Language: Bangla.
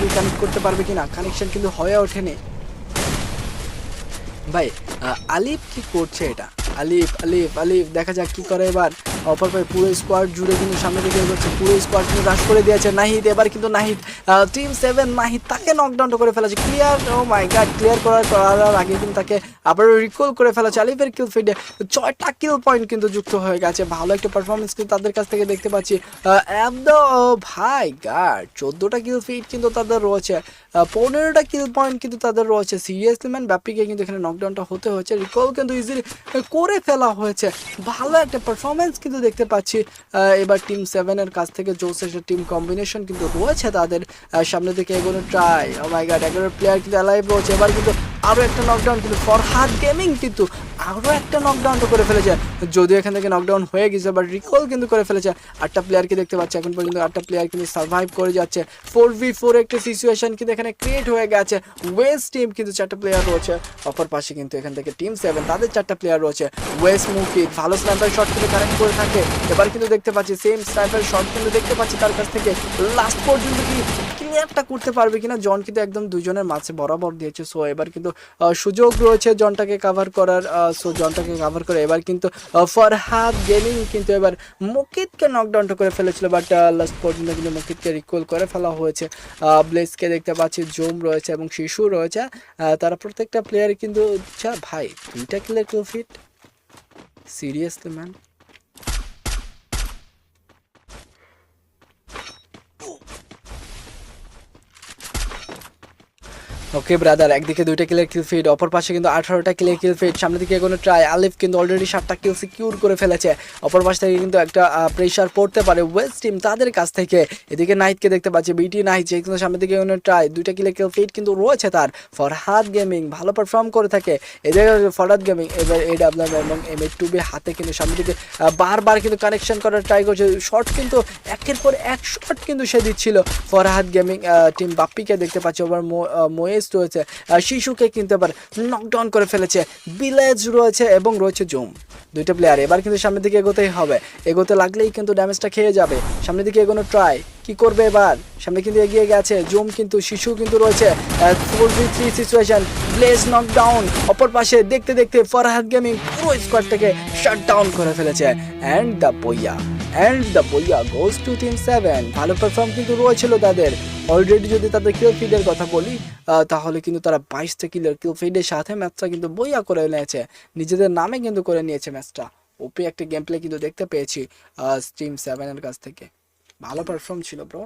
কি কানেক্ট করতে পারবে কিনা, কানেকশন কিন্তু হয়ে ওঠেনি ভাই। আলিফ কি করছে এটা, আলিফ আলিফ আলিফ দেখা যাক কি করে এবার। অপর পায়ে পুরো স্কোয়াড জুড়ে কিন্তু সামনে দিকে এগোচ্ছে, পুরো স্কোয়াড কিন্তু রাশ করে দিয়েছে নাহিদ। এবার কিন্তু নাহিদ টিম 7 নাহিদ তাকে নকডাউন করে ফেলেছে, ক্লিয়ার, ও মাই গড, ক্লিয়ার করার আগে কিন্তু তাকে আবারও রিকল করে ফেলেছে। আলিফের কিল ফিডে 6টা কিল পয়েন্ট কিন্তু যুক্ত হয়ে গেছে, ভালো একটা পারফরমেন্স কিন্তু তাদের কাছ থেকে দেখতে পাচ্ছি। ভাই গাড 14টা কিল ফিড কিন্তু তাদের রয়েছে, 15টা কিল পয়েন্ট কিন্তু তাদের রয়েছে। সিরিয়াসলি ম্যান, ব্যাপিকে কিন্তু এখানে নকডাউনটা হতে হয়েছে, রিকল কিন্তু ইজিলি করে ফেলা হয়েছে, ভালো একটা পারফরমেন্স কিন্তু দেখতে পাচ্ছি। এবার টিম 7-এর কাছ থেকে জোসের টিম কম্বিনেশন কিন্তু রয়েছে তাদের, সামনের দিকে এগোনো ট্রাই। ও মাই গড, 11 প্লেয়ার কিন্তু অ্যালাইভ রয়েছে। এবার কিন্তু আরও একটা নকডাউন কিন্তু ফরহাদ গেমিং কিন্তু আরও একটা নকডাউনটা করে ফেলেছে, যদিও এখান থেকে নকডাউন হয়ে গেছে বাট রিকল কিন্তু করে ফেলেছে। 8টা প্লেয়ারকে দেখতে পাচ্ছি এখন পর্যন্ত, 8টা প্লেয়ার কিন্তু সার্ভাইভ করে যাচ্ছে। 4v4 একটা সিচুয়েশন কিন্তু এখানে ক্রিয়েট হয়ে গেছে। ওয়েস্ট টিম কিন্তু 4টা প্লেয়ার রয়েছে, অপর পাশে কিন্তু এখান থেকে টিম 7 তাদের 4টা প্লেয়ার রয়েছে। ওয়েস্ট মুকিত ভালো স্নাইপার শট কিন্তু কানেক্ট করে থাকে, এবার কিন্তু দেখতে পাচ্ছি সেম স্নাইপার শট কিন্তু দেখতে পাচ্ছি তার কাছ থেকে। লাস্ট পর্যন্ত কি ক্লিয়ারটা করতে পারবে কিনা, জন কিন্তু একদম দুজনের মাঝে বরাবর দিয়েছে। সো এবার কিন্তু সুযোগ রয়েছে জনটাকে কাভার করার, সো জনটাকে কাভার করে এবার কিন্তু ফরহাদ গেমিং কিন্তু এবার মুকিতকে নকডাউনটা করে ফেলেছিল, বাট লাস্ট পর্যন্ত কিন্তু মুকিতকে রিকল করে ফেলা হয়েছে। ব্লেসকে দেখতে পাচ্ছি, জোম রয়েছে এবং শিশু রয়েছে, তারা প্রত্যেকটা প্লেয়ার কিন্তু ভাই 2টা কিলের কিল ফিট, সিরিয়াসলি ম্যান। ওকে ব্রাদার, একদিকে 2টা কিলের কিল ফিড, অপর পাশে কিন্তু 18টা কিলের কিল ফিড, সামনে দিকে এগোনো ট্রাই। আলিফ কিন্তু অলরেডি 7টা কিল সিকিউর করে ফেলেছে, অপর পাশ থেকে কিন্তু একটা প্রেশার পড়তে পারে ওয়েস্ট টিম তাদের কাছ থেকে। এদিকে নাহিদকে দেখতে পাচ্ছি, বিটি নাহিদ যে কিন্তু সামনে দিকে এগোনো ট্রাই, 2টা কিলের কিল ফিড কিন্তু রয়েছে তার। ফরহাদ গেমিং ভালো পারফর্ম করে থাকে, এদিকে ফরহাদ গেমিং এবার AWM এবং M82B হাতে কিন্তু সামনে দিকে বারবার কিন্তু কানেকশন করার ট্রাই করছে, শট কিন্তু একের পর এক শট কিন্তু সে দিচ্ছিল। ফরহাদ গেমিং টিম বাপ্পিকে দেখতে পাচ্ছি, ওভার মোয়েস্ট রয়েছে, শিশুকে কিন্তু এবার নকডাউন করে ফেলেছে, বিলেজ রয়েছে এবং রয়েছে জুম, 2টা প্লেয়ার। এবার কিন্তু সামনের দিকে এগোতেই হবে, এগোতে লাগলেই কিন্তু ড্যামেজটা খেয়ে যাবে। সামনের দিকে এগোনো ট্রাই, কি করবে এবার, সামনে কিন্তু এগিয়ে গেছে জুম, কিন্তু শিশু কিন্তু রয়েছে। 4v3 সিচুয়েশন, ব্লেজ নকডাউন, অপর পাশে দেখতে দেখতে ফরহাদ গেমিং পুরো স্কোয়াডটাকে শাট ডাউন করে ফেলেছে। অ্যান্ড দ্য বইয়া গোজ টু টিম 7, ভালো পারফর্ম কিন্তু রয়েছিল তাদের। অলরেডি যদি তাদের কিল ফিডের কথা বলি তাহলে কিন্তু তারা 22টা কিলের কিল ফিডের সাথে ম্যাচটা কিন্তু বইয়া করে নিয়েছে, নিজেদের নামে কিন্তু করে নিয়েছে ম্যাচটা। ওপি একটা গেম প্লে কিন্তু দেখতে পেয়েছি টিম 7-এর কাছ থেকে, ভালো পারফর্ম ছিল ব্রো।